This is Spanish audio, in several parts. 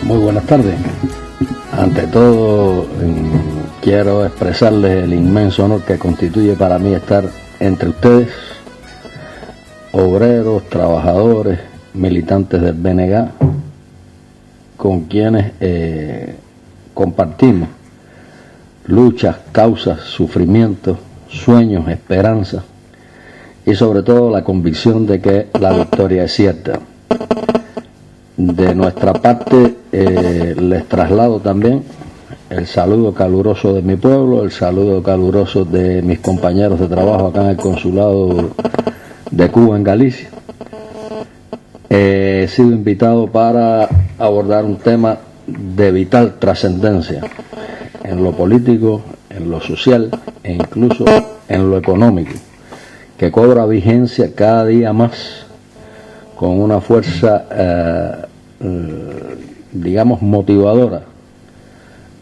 Muy buenas tardes. Ante todo, quiero expresarles el inmenso honor que constituye para mí estar entre ustedes, obreros, trabajadores, militantes del BNG, con quienes compartimos luchas, causas, sufrimientos, sueños, esperanzas y sobre todo la convicción de que la victoria es cierta. De nuestra parte les traslado también el saludo caluroso de mi pueblo, el saludo caluroso de mis compañeros de trabajo acá en el Consulado de Cuba en Galicia. He sido invitado para abordar un tema de vital trascendencia en lo político, en lo social e incluso en lo económico, que cobra vigencia cada día más con una fuerza, digamos, motivadora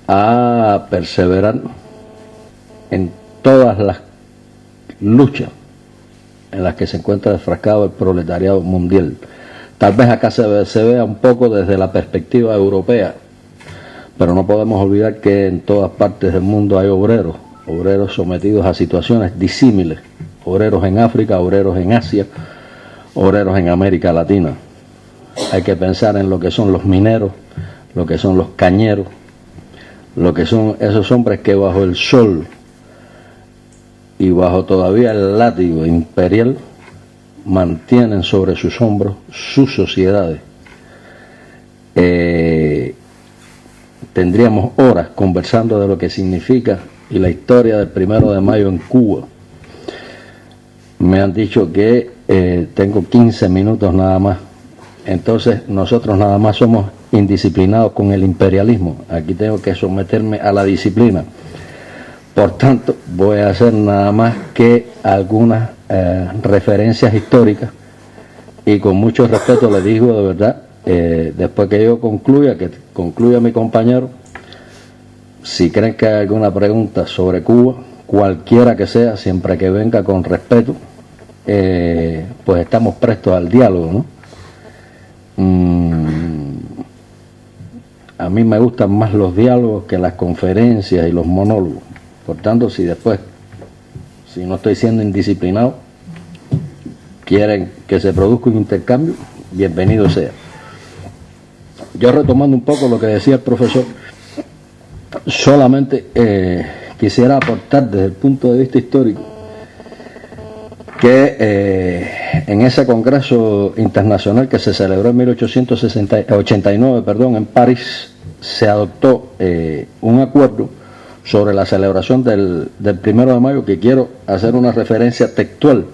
a perseverar en todas las luchas en las que se encuentra enfrascado el proletariado mundial. Tal vez acá se vea un poco desde la perspectiva europea, pero no podemos olvidar que en todas partes del mundo hay obreros sometidos a situaciones disímiles, obreros en África, obreros en Asia, obreros en América Latina. Hay que pensar en lo que son los mineros, lo que son los cañeros, lo que son esos hombres que bajo el sol y bajo todavía el látigo imperial mantienen sobre sus hombros sus sociedades. Tendríamos horas conversando de lo que significa y la historia del 1 de mayo en Cuba. Me han dicho que tengo 15 minutos nada más. Entonces nosotros nada más somos indisciplinados con el imperialismo. Aquí tengo que someterme a la disciplina. Por tanto, voy a hacer nada más que algunas referencias históricas y con mucho respeto les digo de verdad, después que yo concluya, que concluya mi compañero, si creen que hay alguna pregunta sobre Cuba, cualquiera que sea, siempre que venga con respeto, pues estamos prestos al diálogo, ¿no? A mí me gustan más los diálogos que las conferencias y los monólogos. Por tanto, si no estoy siendo indisciplinado, quieren que se produzca un intercambio, bienvenido sea. Yo, retomando un poco lo que decía el profesor, solamente quisiera aportar desde el punto de vista histórico que en ese Congreso Internacional que se celebró en 1889 en París, se adoptó un acuerdo sobre la celebración del 1 de mayo, que quiero hacer una referencia textual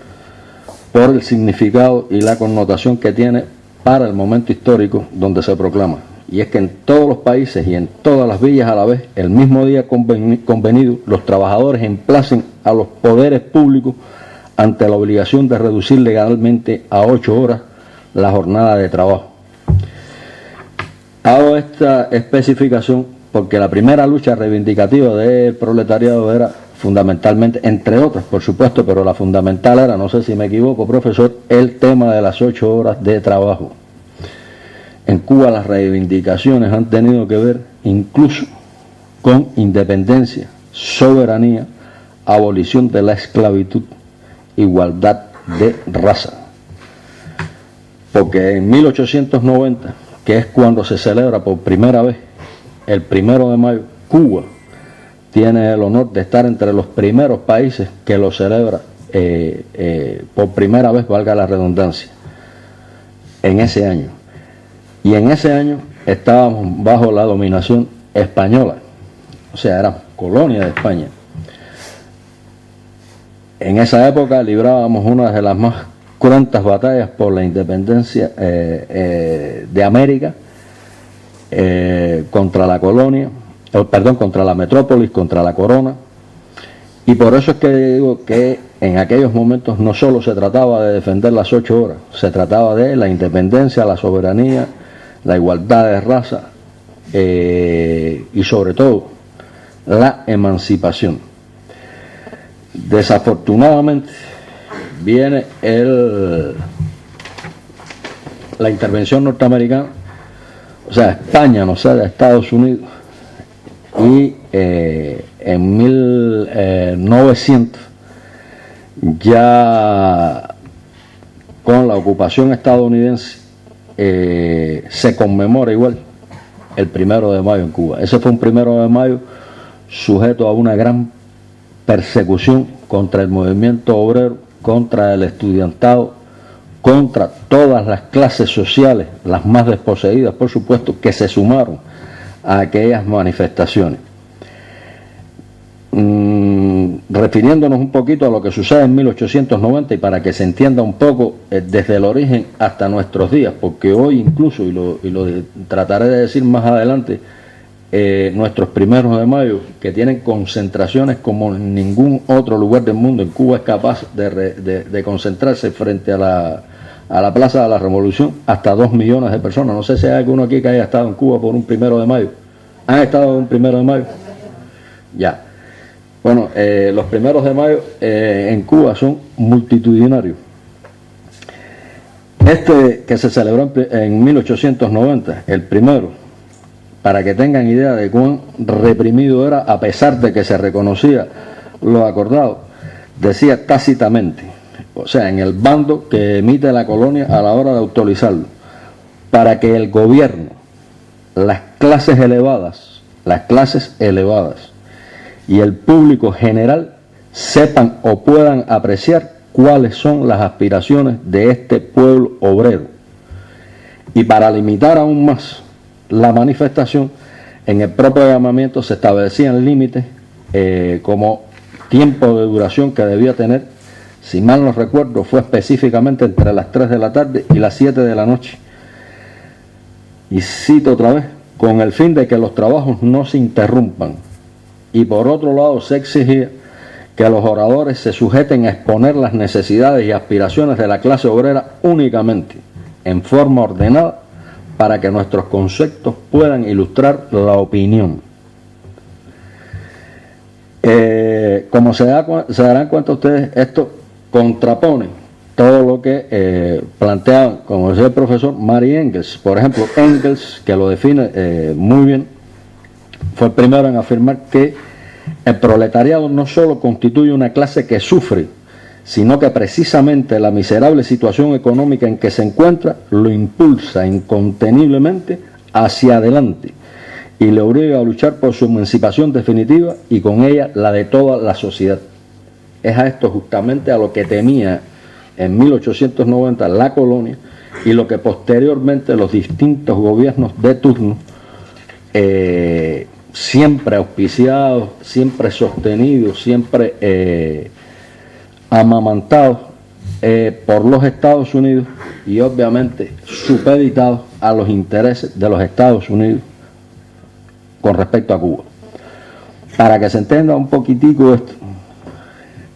por el significado y la connotación que tiene para el momento histórico donde se proclama. Y es que en todos los países y en todas las villas a la vez, el mismo día convenido, los trabajadores emplacen a los poderes públicos ante la obligación de reducir legalmente a 8 horas la jornada de trabajo. Hago esta especificación porque la primera lucha reivindicativa del proletariado era fundamentalmente, entre otras por supuesto, pero la fundamental era, no sé si me equivoco profesor, el tema de las 8 horas de trabajo. En Cuba las reivindicaciones han tenido que ver incluso con independencia, soberanía, abolición de la esclavitud, igualdad de raza. Porque en 1890, que es cuando se celebra por primera vez el 1 de mayo, Cuba tiene el honor de estar entre los primeros países que lo celebra por primera vez, valga la redundancia, en ese año. Y en ese año estábamos bajo la dominación española, o sea, éramos colonia de España. En esa época librábamos una de las más cruentas batallas por la independencia de América, contra la colonia, contra la metrópolis, contra la corona. Y por eso es que digo que en aquellos momentos no solo se trataba de defender las 8 horas, se trataba de la independencia, la soberanía, la igualdad de raza y sobre todo la emancipación. Desafortunadamente viene la intervención norteamericana, o sea, España nos cede a Estados Unidos y en 1900 ya con la ocupación estadounidense se conmemora igual el 1 de mayo en Cuba. Ese fue un 1 de mayo sujeto a una gran persecución contra el movimiento obrero, contra el estudiantado, contra todas las clases sociales, las más desposeídas, por supuesto, que se sumaron a aquellas manifestaciones. Refiriéndonos un poquito a lo que sucede en 1890 y para que se entienda un poco desde el origen hasta nuestros días, porque hoy incluso, y lo trataré de decir más adelante, nuestros 1 de mayo, que tienen concentraciones como en ningún otro lugar del mundo, en Cuba es capaz de concentrarse frente a la Plaza de la Revolución hasta 2 millones de personas. No sé si hay alguno aquí que haya estado en Cuba por un 1 de mayo. ¿Han estado en un 1 de mayo? Ya. Bueno, los 1 de mayo en Cuba son multitudinarios. Este que se celebró en 1890, el primero, para que tengan idea de cuán reprimido era, a pesar de que se reconocía lo acordado, decía tácitamente, o sea, en el bando que emite la colonia a la hora de autorizarlo, para que el gobierno, las clases elevadas y el público general sepan o puedan apreciar cuáles son las aspiraciones de este pueblo obrero. Y para limitar aún más la manifestación, en el propio llamamiento se establecían límites como tiempo de duración que debía tener, si mal no recuerdo, fue específicamente entre las 3 de la tarde y las 7 de la noche. Y cito otra vez, con el fin de que los trabajos no se interrumpan. Y por otro lado se exigía que los oradores se sujeten a exponer las necesidades y aspiraciones de la clase obrera únicamente, en forma ordenada, para que nuestros conceptos puedan ilustrar la opinión. Como se darán cuenta ustedes, esto contrapone todo lo que planteaban, como decía el profesor, Mary Engels. Por ejemplo, Engels, que lo define muy bien, fue el primero en afirmar que el proletariado no solo constituye una clase que sufre, sino que precisamente la miserable situación económica en que se encuentra lo impulsa inconteniblemente hacia adelante y le obliga a luchar por su emancipación definitiva y con ella la de toda la sociedad. Es a esto justamente a lo que temía en 1890 la colonia y lo que posteriormente los distintos gobiernos de turno, siempre auspiciados, siempre sostenidos, siempre amamantados por los Estados Unidos y obviamente supeditados a los intereses de los Estados Unidos con respecto a Cuba. Para que se entienda un poquitico esto,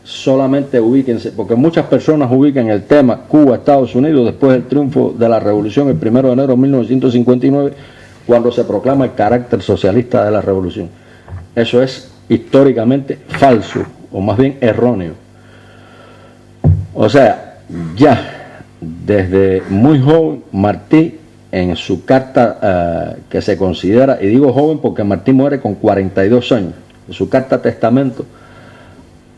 solamente ubíquense, porque muchas personas ubican el tema Cuba-Estados Unidos después del triunfo de la revolución el 1 de enero de 1959, cuando se proclama el carácter socialista de la revolución. Eso es históricamente falso, o más bien erróneo. O sea, ya desde muy joven, Martí, en su carta que se considera, y digo joven porque Martí muere con 42 años, en su carta testamento,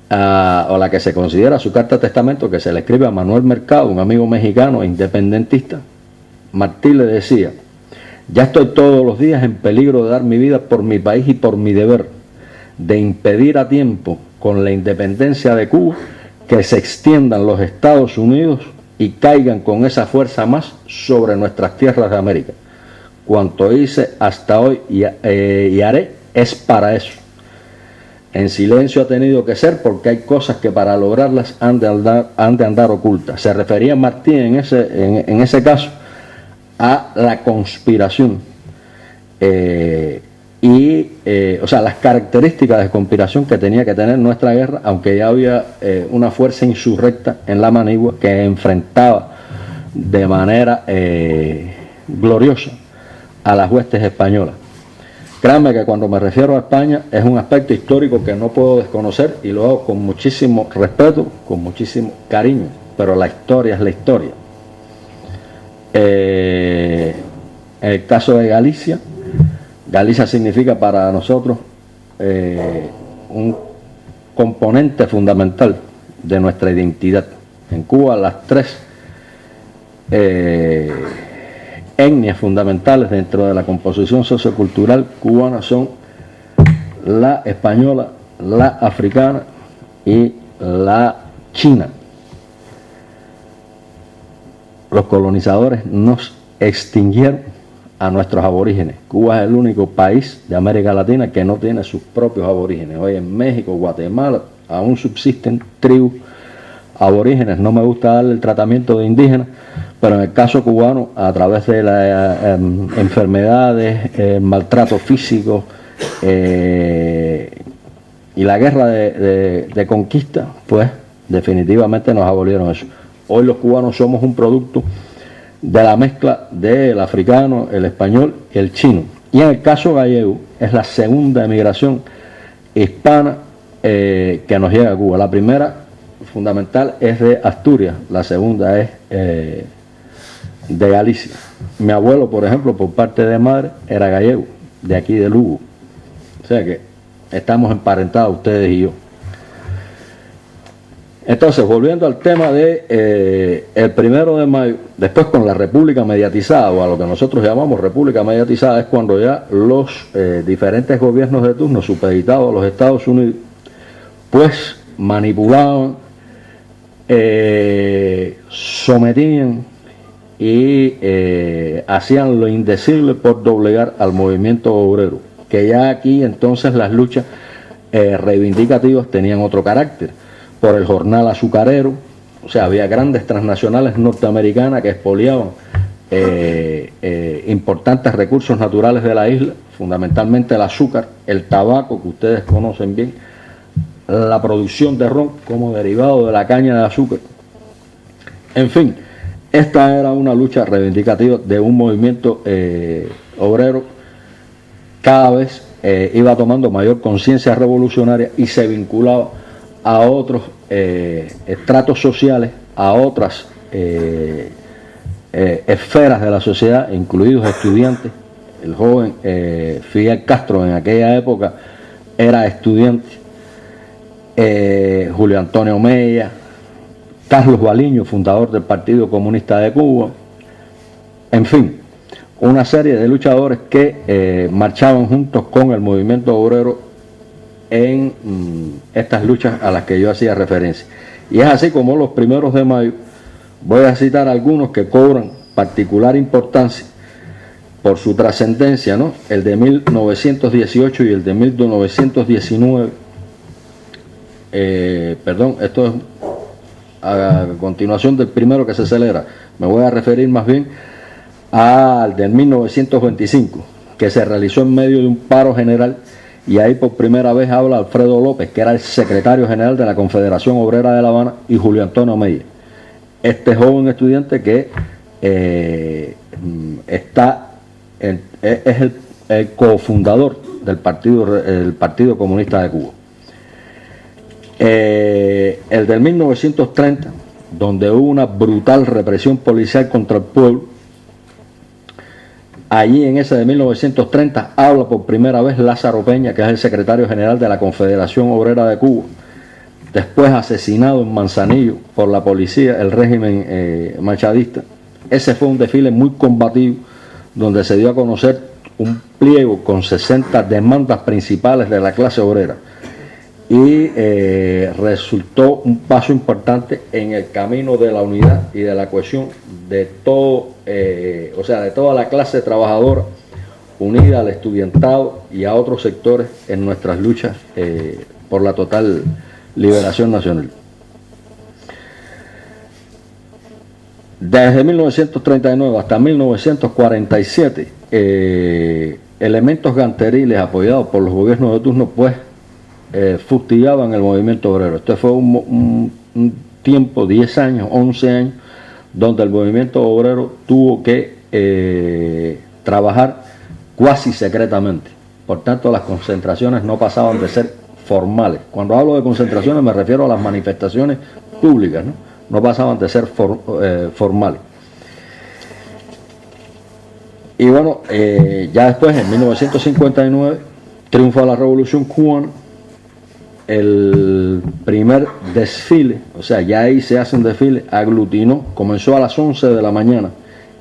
o la que se considera su carta testamento, que se le escribe a Manuel Mercado, un amigo mexicano e independentista, Martí le decía: ya estoy todos los días en peligro de dar mi vida por mi país y por mi deber de impedir a tiempo, con la independencia de Cuba, que se extiendan los Estados Unidos y caigan con esa fuerza más sobre nuestras tierras de América. Cuanto hice hasta hoy y haré es para eso. En silencio ha tenido que ser porque hay cosas que para lograrlas han de andar ocultas. Se refería Martí en ese caso a la conspiración o sea, las características de conspiración que tenía que tener nuestra guerra, aunque ya había una fuerza insurrecta en la Manigua que enfrentaba de manera gloriosa a las huestes españolas. Créanme que cuando me refiero a España es un aspecto histórico que no puedo desconocer y lo hago con muchísimo respeto, con muchísimo cariño, pero la historia es la historia. En el caso de Galicia, Galicia significa para nosotros un componente fundamental de nuestra identidad. En Cuba las tres etnias fundamentales dentro de la composición sociocultural cubana son la española, la africana y la china. Los colonizadores nos extinguieron a nuestros aborígenes. Cuba es el único país de América Latina que no tiene sus propios aborígenes. Hoy en México, Guatemala, aún subsisten tribus aborígenes. No me gusta darle el tratamiento de indígenas, pero en el caso cubano, a través de las enfermedades, maltrato físico y la guerra de conquista, pues definitivamente nos abolieron eso. Hoy los cubanos somos un producto de la mezcla del africano, el español y el chino. Y en el caso gallego es la segunda emigración hispana que nos llega a Cuba. La primera fundamental es de Asturias, la segunda es de Galicia. Mi abuelo, por ejemplo, por parte de madre, era gallego, de aquí de Lugo. O sea que estamos emparentados ustedes y yo. Entonces, volviendo al tema de el 1 de mayo, después con la república mediatizada, o a lo que nosotros llamamos república mediatizada, es cuando ya los diferentes gobiernos de turno supeditados a los Estados Unidos, pues manipulaban, sometían y hacían lo indecible por doblegar al movimiento obrero, que ya aquí entonces las luchas reivindicativas tenían otro carácter. Por el jornal azucarero, o sea, había grandes transnacionales norteamericanas que expoliaban importantes recursos naturales de la isla, fundamentalmente el azúcar, el tabaco, que ustedes conocen bien, la producción de ron como derivado de la caña de azúcar. En fin, esta era una lucha reivindicativa de un movimiento obrero cada vez iba tomando mayor conciencia revolucionaria y se vinculaba a otros estratos sociales, a otras esferas de la sociedad, incluidos estudiantes. El joven Fidel Castro en aquella época era estudiante, Julio Antonio Mella, Carlos Baliño, fundador del Partido Comunista de Cuba, en fin, una serie de luchadores que marchaban juntos con el movimiento obrero en estas luchas a las que yo hacía referencia. Y es así como los 1 de mayo, voy a citar algunos que cobran particular importancia por su trascendencia, ¿no? El de 1918 y el de 1919. Perdón, esto es a continuación del primero que se celebra. Me voy a referir más bien al de 1925, que se realizó en medio de un paro general, y ahí por primera vez habla Alfredo López, que era el secretario general de la Confederación Obrera de La Habana, y Julio Antonio Mella. Este joven estudiante que es el cofundador del Partido Comunista de Cuba. El del 1930, donde hubo una brutal represión policial contra el pueblo. Allí en ese de 1930 habla por primera vez Lázaro Peña, que es el secretario general de la Confederación Obrera de Cuba, después asesinado en Manzanillo por la policía, el régimen machadista. Ese fue un desfile muy combativo, donde se dio a conocer un pliego con 60 demandas principales de la clase obrera, y resultó un paso importante en el camino de la unidad y de la cohesión de todo, de toda la clase trabajadora unida al estudiantado y a otros sectores en nuestras luchas por la total liberación nacional. Desde 1939 hasta 1947, elementos ganteriles apoyados por los gobiernos de turno, pues, fustigaban el movimiento obrero. Este fue un tiempo, 10 años, 11 años, donde el movimiento obrero tuvo que trabajar cuasi secretamente. Por tanto, las concentraciones no pasaban de ser formales. Cuando hablo de concentraciones me refiero a las manifestaciones públicas, no pasaban de ser formales. Y bueno, ya después, en 1959, triunfa la Revolución Cubana. El primer desfile, o sea, ya ahí se hace un desfile, aglutinó, comenzó a las 11 de la mañana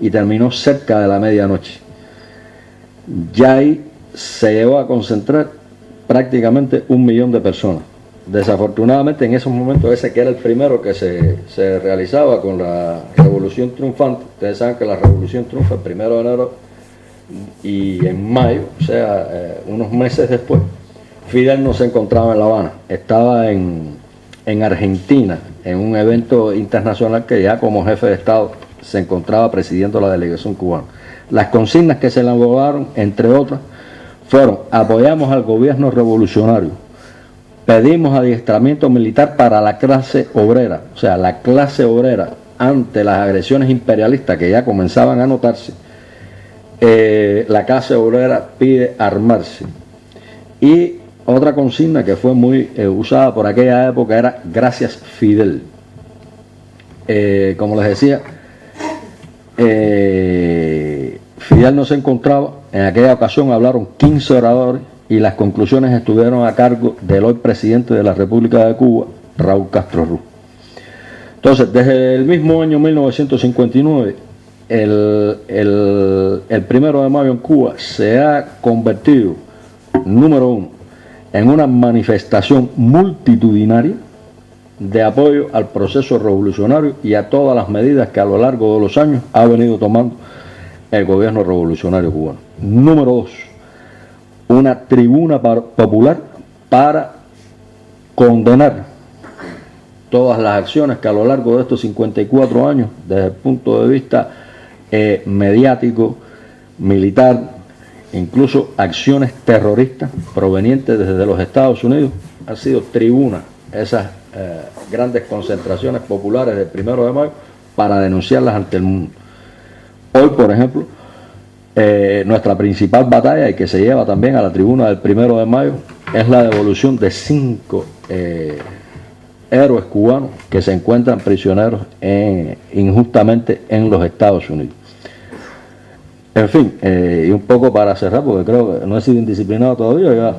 y terminó cerca de la medianoche. Ya ahí se llegó a concentrar prácticamente 1 millón de personas. Desafortunadamente, en esos momentos, ese que era el primero que se realizaba con la Revolución Triunfante. Ustedes saben que la Revolución triunfa el 1 de enero y en mayo, o sea, unos meses después, Fidel no se encontraba en La Habana, estaba en Argentina, en un evento internacional que ya como jefe de Estado se encontraba presidiendo la delegación cubana. Las consignas que se elaboraron, entre otras, fueron: apoyamos al gobierno revolucionario, pedimos adiestramiento militar para la clase obrera, o sea, la clase obrera ante las agresiones imperialistas que ya comenzaban a notarse. La clase obrera pide armarse. Y otra consigna que fue muy usada por aquella época era gracias Fidel. Como les decía, Fidel no se encontraba. En aquella ocasión hablaron 15 oradores y las conclusiones estuvieron a cargo del hoy presidente de la República de Cuba, Raúl Castro Ruz. Entonces, desde el mismo año 1959, el 1 de mayo en Cuba se ha convertido, número uno, en una manifestación multitudinaria de apoyo al proceso revolucionario y a todas las medidas que a lo largo de los años ha venido tomando el gobierno revolucionario cubano. Número dos, una tribuna popular para condenar todas las acciones que a lo largo de estos 54 años, desde el punto de vista mediático, militar, incluso acciones terroristas provenientes desde los Estados Unidos, han sido tribuna esas grandes concentraciones populares del 1 de mayo para denunciarlas ante el mundo. Hoy, por ejemplo, nuestra principal batalla, y que se lleva también a la tribuna del 1 de mayo, es la devolución de 5 héroes cubanos que se encuentran prisioneros injustamente en los Estados Unidos. En fin, y un poco para cerrar, porque creo que no he sido indisciplinado todavía.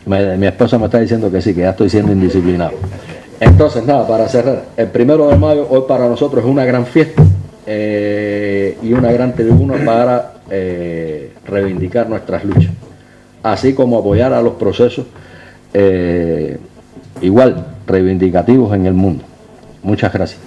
Mi esposa me está diciendo que sí, que ya estoy siendo indisciplinado. Entonces, nada, para cerrar, el 1 de mayo hoy para nosotros es una gran fiesta y una gran tribuna para reivindicar nuestras luchas, así como apoyar a los procesos igual reivindicativos en el mundo. Muchas gracias.